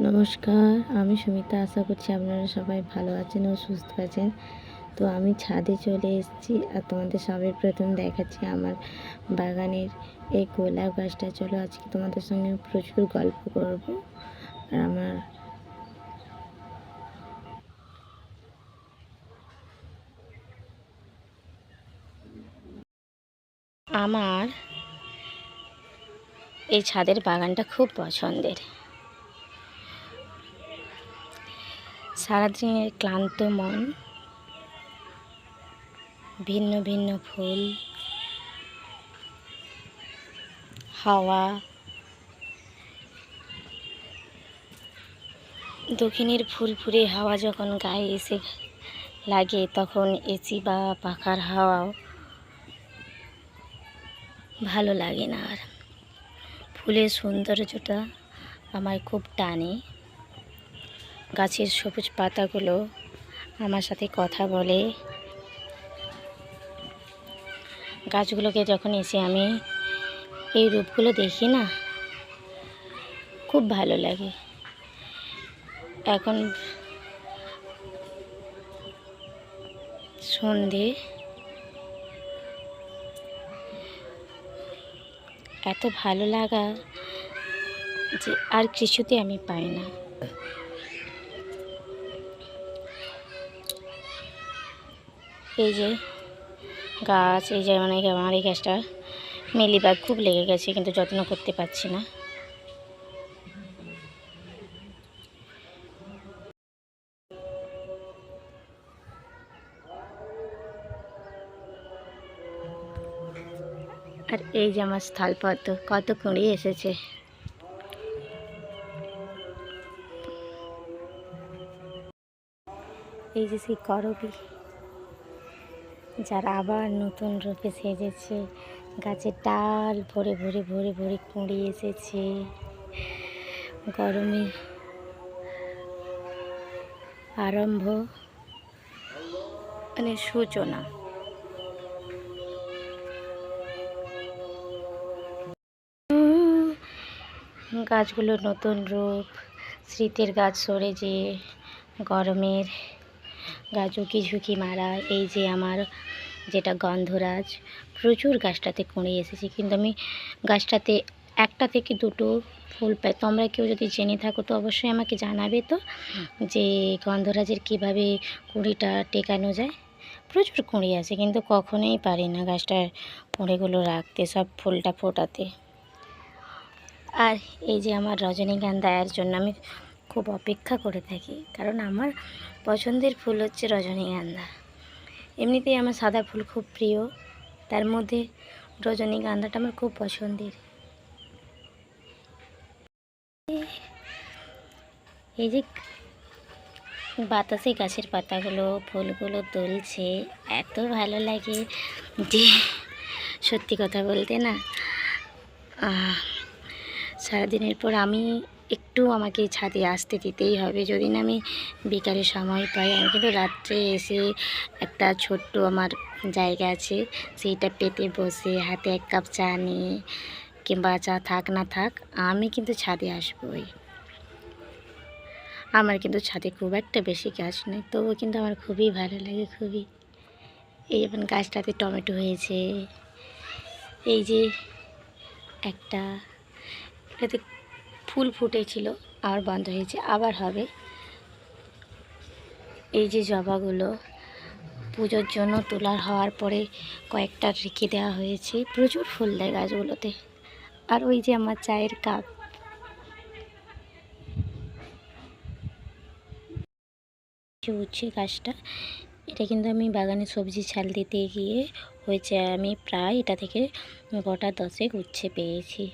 নমস্কার, আমি সুমিতা। আশা করছি আপনারা সবাই ভালো আছেন ও সুস্থ আছেন। তো আমি ছাদে চলে এসেছি আর তোমাদের সবাই প্রথম দেখাচ্ছি আমার বাগানের এই গোলাপ গাছটা। চলো আজকে তোমাদের সঙ্গে প্রচুর গল্প করব। আর আমার এই ছাদের বাগানটা খুব পছন্দের। সারাদিনের ক্লান্ত মন, ভিন্ন ভিন্ন ফুল, হাওয়া, দক্ষিণের ফুরফুরে হাওয়া যখন গায়ে এসে লাগে তখন এসি বা পাখার হাওয়াও ভালো লাগে না। আর ফুলের সৌন্দর্যটা আমার খুব টানে। গাছের সবুজ পাতাগুলো আমার সাথে কথা বলে। গাছগুলোকে যখন এসে আমি এই রূপগুলো দেখি না, খুব ভালো লাগে। এখন সন্ধে, এত ভালো লাগা যে আর কিছুতে আমি পাই না। এই যে গাছ, এই যে আমার এই গাছটা মিলিবাগ খুব লেগে গেছে, কিন্তু যত্ন করতে পারছি না। আর এই যে আমার স্থলপদ্ম কত কুঁড়ি এসেছে। এই যে সেই করবী, যার আবার নতুন রূপে সেজেছে। গাছের ডাল ভরে ভরে ভরে ভরে কুঁড়ি এসেছে। গরমে আরম্ভ, মানে সূচনা। গাছগুলোর নতুন রূপ, শীতের গাছ সরে যেয়ে গরমের গাছ ঝুঁকি ঝুঁকি মারা। এই যে আমার যেটা গন্ধরাজ, প্রচুর গাছটাতে কুঁড়ি এসেছে, কিন্তু আমি গাছটাতে একটা থেকে দুটো ফুল পাই। তোমরা কেউ যদি জেনে থাকো তো অবশ্যই আমাকে জানাবে তো, যে গন্ধরাজের কীভাবে কুঁড়িটা টেকানো যায়। প্রচুর কুঁড়ি আছে, কিন্তু কখনোই পারি না গাছটার কুঁড়িগুলো রাখতে, সব ফুলটা ফোটাতে। আর এই যে আমার রজনীগন্ধা, এর জন্য আমি খুব অপেক্ষা করে থাকি, কারণ আমার পছন্দের ফুল হচ্ছে রজনীগন্ধা। এমনিতেই আমার সাদা ফুল খুব প্রিয়, তার মধ্যে রজনীগন্ধাটা আমার খুব পছন্দের। এই যে বাতাসে গাছের পাতাগুলো ফুলগুলো দুলছে, এত ভালো লাগে যে সত্যি কথা বলতে না, সারাদিনের পর আমি একটু আমাকে ছাদে আসতে দিতেই হবে। যদি না আমি বিকালে সময় পাই, আমি কিন্তু রাত্রে এসে একটা ছোট্ট আমার জায়গা আছে, সেইটা পেতে বসে হাতে এক কাপ চা নিয়ে, কিংবা চা থাক না থাক, আমি কিন্তু ছাদে আসবই। আমার কিন্তু ছাদে খুব একটা বেশি গাছ নেই, তবুও কিন্তু আমার খুবই ভালো লাগে, খুবই। এই যেমন গাছটাতে টমেটো হয়েছে, এই যে একটা এটাতে ফুল ফুটেছিল, আবার বন্ধ হয়েছে, আবার হবে। এই যে জবাগুলো পুজোর জন্য তোলার হওয়ার পরে কয়েকটা রেখে দেওয়া হয়েছে, প্রচুর ফুল দেয় গাছগুলোতে। আর ওই যে আমার চায়ের কাপ, উচ্ছে গাছটা, এটা কিন্তু আমি বাগানে সবজি ছাল দিতে গিয়ে হয়েছে, আমি প্রায় এটা থেকে গোটা 10 উচ্ছে পেয়েছি।